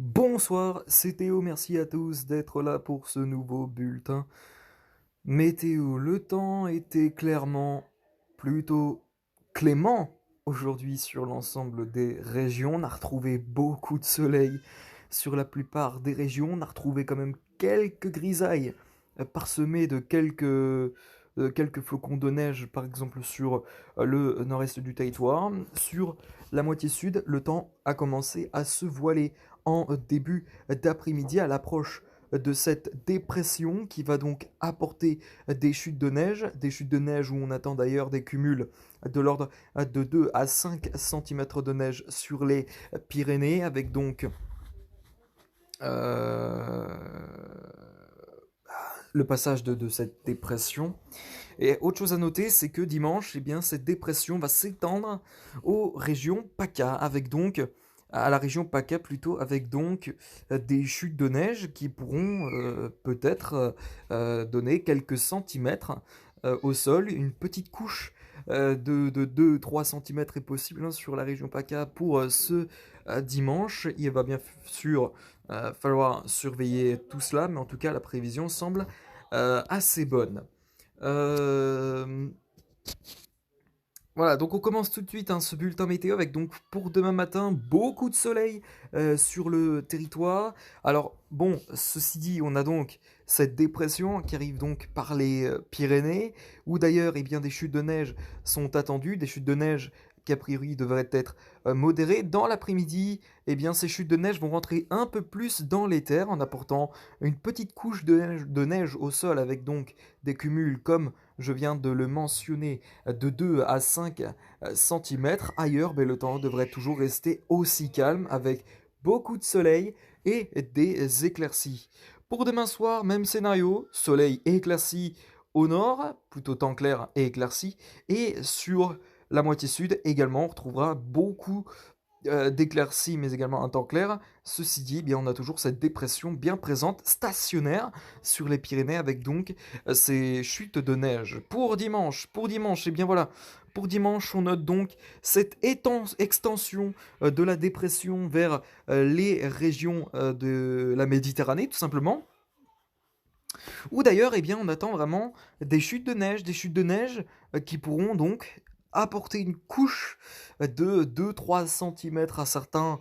Bonsoir, c'est Théo, merci à tous d'être là pour ce nouveau bulletin météo. Le temps était clairement plutôt clément aujourd'hui sur l'ensemble des régions. On a retrouvé beaucoup de soleil sur la plupart des régions. On a retrouvé quand même quelques grisailles parsemées de quelques flocons de neige, par exemple sur le nord-est du territoire. Sur la moitié sud, le temps a commencé à se voiler en début d'après-midi à l'approche de cette dépression qui va donc apporter des chutes de neige où on attend d'ailleurs des cumuls de l'ordre de 2 à 5 cm de neige sur les Pyrénées, avec donc euh, le passage de cette dépression. Et autre chose à noter, c'est que dimanche, eh bien, cette dépression va s'étendre aux régions PACA, avec donc à la région PACA plutôt, avec donc des chutes de neige qui pourront peut-être donner quelques centimètres au sol. Une petite couche de 2-3 centimètres est possible, hein, sur la région PACA pour ce dimanche. Il va bien sûr falloir surveiller tout cela, mais en tout cas la prévision semble assez bonne. Euh, voilà, donc on commence tout de suite, hein, ce bulletin météo avec donc pour demain matin beaucoup de soleil sur le territoire. Alors bon, ceci dit, on a donc cette dépression qui arrive donc par les Pyrénées, où d'ailleurs eh bien, des chutes de neige sont attendues, des chutes de neige qui a priori devraient être modérées. Dans l'après-midi, eh bien, ces chutes de neige vont rentrer un peu plus dans les terres en apportant une petite couche de neige au sol, avec donc des cumuls comme je viens de le mentionner de 2 à 5 cm. Ailleurs, ben, le temps devrait toujours rester aussi calme avec beaucoup de soleil et des éclaircies. Pour demain soir, même scénario, soleil et éclaircies au nord, plutôt temps clair et éclairci, et sur la moitié sud également, on retrouvera beaucoup d'éclaircies, mais également un temps clair. Ceci dit, eh bien, on a toujours cette dépression bien présente, stationnaire, sur les Pyrénées, avec donc ces chutes de neige. Pour dimanche, et bien voilà, pour dimanche, on note donc cette extension de la dépression vers les régions de la Méditerranée, tout simplement. Ou d'ailleurs, eh bien, on attend vraiment des chutes de neige qui pourront donc apporter une couche de 2-3 cm à certains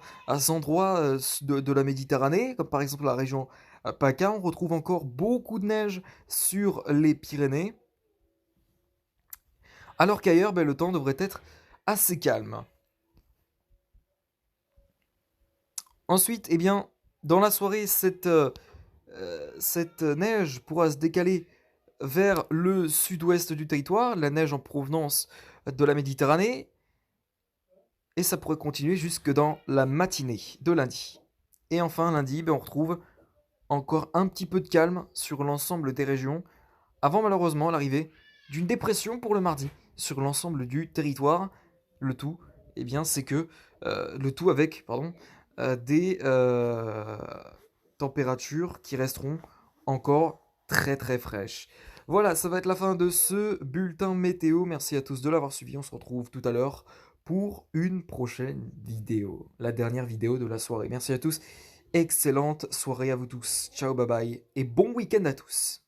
endroits de la Méditerranée, comme par exemple la région PACA. On retrouve encore beaucoup de neige sur les Pyrénées, alors qu'ailleurs, ben, le temps devrait être assez calme. Ensuite, eh bien, dans la soirée, cette neige pourra se décaler vers le sud-ouest du territoire, la neige en provenance de la Méditerranée, et ça pourrait continuer jusque dans la matinée de lundi. Et enfin, lundi, ben, on retrouve encore un petit peu de calme sur l'ensemble des régions, avant malheureusement l'arrivée d'une dépression pour le mardi sur l'ensemble du territoire. Le tout, eh bien, c'est que le tout avec, pardon, des températures qui resteront encore très très fraîches. Voilà, ça va être la fin de ce bulletin météo. Merci à tous de l'avoir suivi. On se retrouve tout à l'heure pour une prochaine vidéo, la dernière vidéo de la soirée. Merci à tous. Excellente soirée à vous tous. Ciao, bye bye et bon week-end à tous.